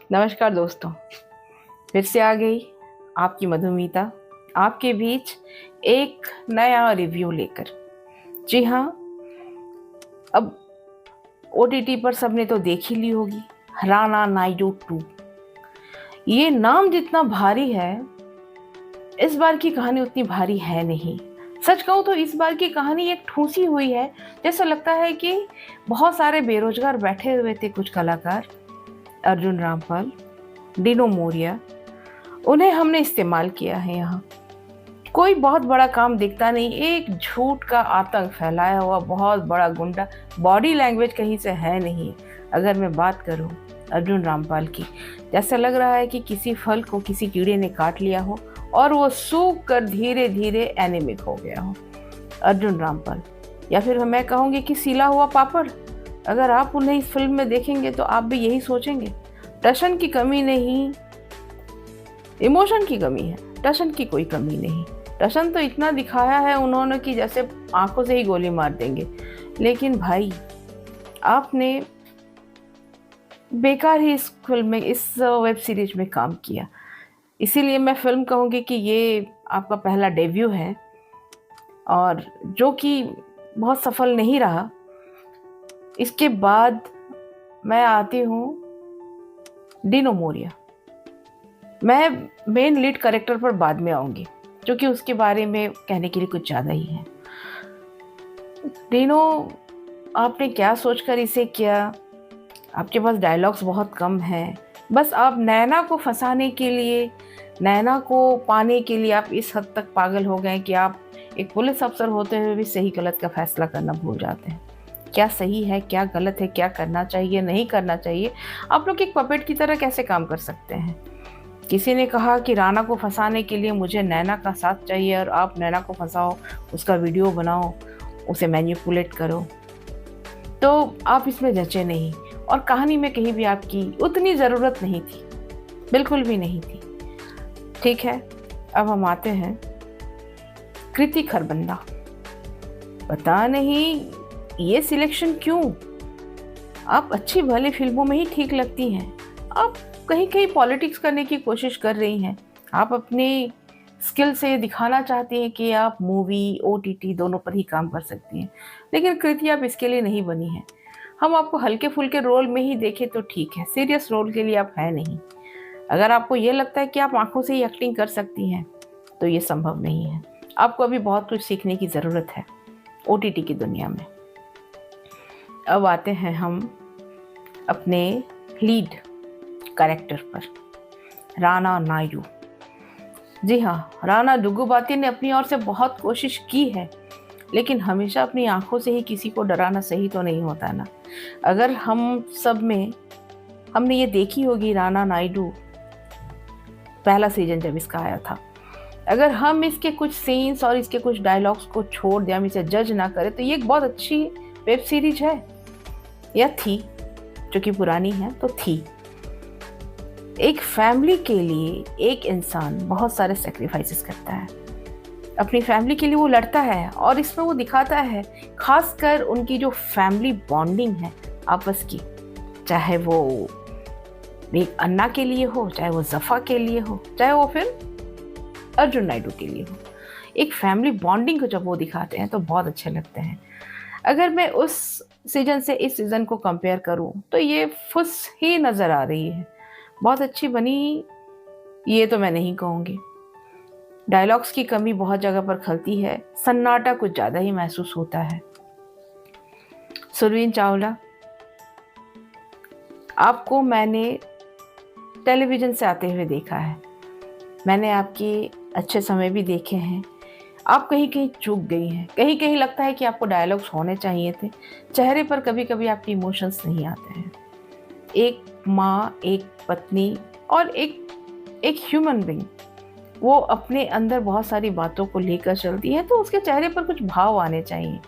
नमस्कार दोस्तों, फिर से आ गई आपकी मधुमिता आपके बीच एक नया रिव्यू लेकर। जी हाँ, अब ओटीटी पर सबने तो देख ही ली होगी राणा नायडू 2। ये नाम जितना भारी है, इस बार की कहानी उतनी भारी है नहीं। सच कहूँ तो इस बार की कहानी एक ठूसी हुई है। जैसा लगता है कि बहुत सारे बेरोजगार बैठे हुए थे कुछ कलाकार, अर्जुन रामपाल, डिनो मोरिया, उन्हें हमने इस्तेमाल किया है। यहाँ कोई बहुत बड़ा काम दिखता नहीं, एक झूठ का आतंक फैलाया हुआ बहुत बड़ा गुंडा। बॉडी लैंग्वेज कहीं से है नहीं। अगर मैं बात करूं अर्जुन रामपाल की, जैसा लग रहा है कि किसी फल को किसी कीड़े ने काट लिया हो और वो सूख कर धीरे धीरे एनीमिक हो गया हो। अर्जुन रामपाल, या फिर मैं कहूँगी कि सीला हुआ पापड़। अगर आप उन्हें इस फिल्म में देखेंगे तो आप भी यही सोचेंगे। टशन की कमी नहीं, इमोशन की कमी है, टशन की कोई कमी नहीं। टशन तो इतना दिखाया है उन्होंने कि जैसे आंखों से ही गोली मार देंगे। लेकिन भाई, आपने बेकार ही इस फिल्म में, इस वेब सीरीज में काम किया। इसीलिए मैं फिल्म कहूँगी कि ये आपका पहला डेब्यू है और जो कि बहुत सफल नहीं रहा। इसके बाद मैं आती हूँ डिनो मोरिया। मैं मेन लीड कैरेक्टर पर बाद में आऊँगी, क्योंकि उसके बारे में कहने के लिए कुछ ज़्यादा ही है। डिनो, आपने क्या सोचकर इसे किया? आपके पास डायलॉग्स बहुत कम हैं। बस आप नैना को फंसाने के लिए, नैना को पाने के लिए आप इस हद तक पागल हो गए कि आप एक पुलिस अफसर होते हुए भी सही गलत का फैसला करना भूल जाते हैं। क्या सही है, क्या गलत है, क्या करना चाहिए, नहीं करना चाहिए, आप लोग एक पपेट की तरह कैसे काम कर सकते हैं? किसी ने कहा कि राणा को फंसाने के लिए मुझे नैना का साथ चाहिए और आप नैना को फंसाओ, उसका वीडियो बनाओ, उसे मैनिपुलेट करो, तो आप इसमें जचे नहीं। और कहानी में कहीं भी आपकी उतनी ज़रूरत नहीं थी, बिल्कुल भी नहीं थी। ठीक है, अब हम आते हैं कृति खरबंदा। पता नहीं ये सिलेक्शन क्यों? आप अच्छी भली फिल्मों में ही ठीक लगती हैं, आप कहीं कहीं पॉलिटिक्स करने की कोशिश कर रही हैं। आप अपनी स्किल से दिखाना चाहती हैं कि आप मूवी ओटीटी दोनों पर ही काम कर सकती हैं। लेकिन कृति, आप इसके लिए नहीं बनी हैं। हम आपको हल्के फुल्के रोल में ही देखें तो ठीक है, सीरियस रोल के लिए आप है नहीं। अगर आपको ये लगता है कि आप आंखों से ही एक्टिंग कर सकती हैं तो ये संभव नहीं है। आपको अभी बहुत कुछ सीखने की ज़रूरत है ओटीटी की दुनिया में। अब आते हैं हम अपने लीड कैरेक्टर पर, राणा नायडू। जी हाँ, राणा दुग्गुबाती ने अपनी ओर से बहुत कोशिश की है, लेकिन हमेशा अपनी आंखों से ही किसी को डराना सही तो नहीं होता ना। अगर हम सब में हमने ये देखी होगी राणा नायडू पहला सीजन जब इसका आया था, अगर हम इसके कुछ सीन्स और इसके कुछ डायलॉग्स को छोड़ दें, हम इसे जज ना करें, तो ये एक बहुत अच्छी वेब सीरीज है, या थी, जो कि पुरानी है तो थी। एक फैमिली के लिए एक इंसान बहुत सारे सेक्रीफाइसेस करता है, अपनी फैमिली के लिए वो लड़ता है, और इसमें वो दिखाता है खासकर उनकी जो फैमिली बॉन्डिंग है आपस की, चाहे वो एक अन्ना के लिए हो, चाहे वो जफ़ा के लिए हो, चाहे वो फिर अर्जुन नायडू के लिए हो। एक फैमिली बॉन्डिंग को जब वो दिखाते हैं तो बहुत अच्छे लगते हैं। अगर मैं उस सीजन से इस सीज़न को कंपेयर करूं तो ये फुस ही नज़र आ रही है। बहुत अच्छी बनी ये तो मैं नहीं कहूँगी। डायलॉग्स की कमी बहुत जगह पर खलती है, सन्नाटा कुछ ज़्यादा ही महसूस होता है। सुरवीन चावला, आपको मैंने टेलीविज़न से आते हुए देखा है, मैंने आपके अच्छे समय भी देखे हैं। आप कहीं कहीं चूक गई हैं, कहीं कहीं लगता है कि आपको डायलॉग्स होने चाहिए थे। चेहरे पर कभी कभी आपके इमोशंस नहीं आते हैं। एक माँ, एक पत्नी और एक ह्यूमन बीइंग, वो अपने अंदर बहुत सारी बातों को लेकर चलती है, तो उसके चेहरे पर कुछ भाव आने चाहिए।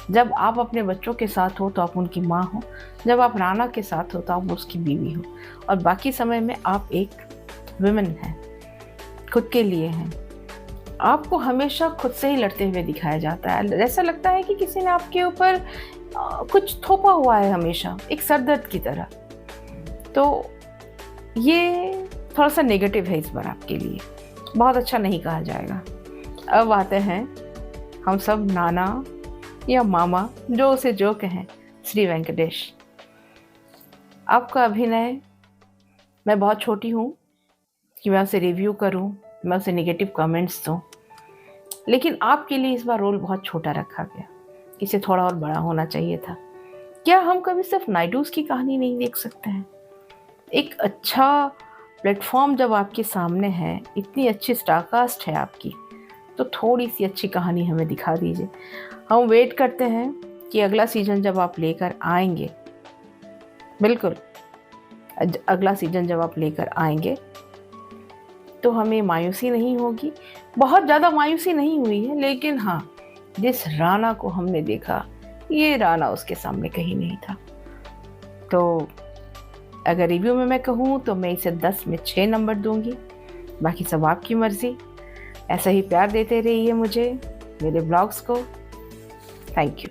जब आप अपने बच्चों के साथ हो तो आप उनकी माँ हो, जब आप राणा के साथ हो तो आप उसकी बीवी हो, और बाकी समय में आप एक वुमेन हैं, खुद के लिए हैं। आपको हमेशा खुद से ही लड़ते हुए दिखाया जाता है। ऐसा लगता है कि किसी ने आपके ऊपर कुछ थोपा हुआ है, हमेशा एक सरदर्द की तरह। तो ये थोड़ा सा नेगेटिव है इस बार आपके लिए, बहुत अच्छा नहीं कहा जाएगा। अब आते हैं हम सब नाना या मामा, जो उसे जो कहें, श्री वेंकटेश। आपका अभिनय, मैं बहुत छोटी हूँ कि मैं उसे रिव्यू करूँ, मैं उसे नेगेटिव कमेंट्स दूँ, लेकिन आपके लिए इस बार रोल बहुत छोटा रखा गया, इसे थोड़ा और बड़ा होना चाहिए था। क्या हम कभी सिर्फ नायडूज़ की कहानी नहीं देख सकते हैं? एक अच्छा प्लेटफॉर्म जब आपके सामने है, इतनी अच्छी स्टारकास्ट है आपकी, तो थोड़ी सी अच्छी कहानी हमें दिखा दीजिए। हम वेट करते हैं कि अगला सीज़न जब आप लेकर आएंगे, बिल्कुल अगला सीज़न जब आप लेकर आएंगे तो हमें मायूसी नहीं होगी। बहुत ज़्यादा मायूसी नहीं हुई है, लेकिन हाँ, जिस राना को हमने देखा, ये राना उसके सामने कहीं नहीं था। तो अगर रिव्यू में मैं कहूँ तो मैं इसे 10 में 6 नंबर दूंगी। बाकी सब आपकी मर्ज़ी। ऐसा ही प्यार देते रहिए मुझे, मेरे ब्लॉग्स को। Thank you.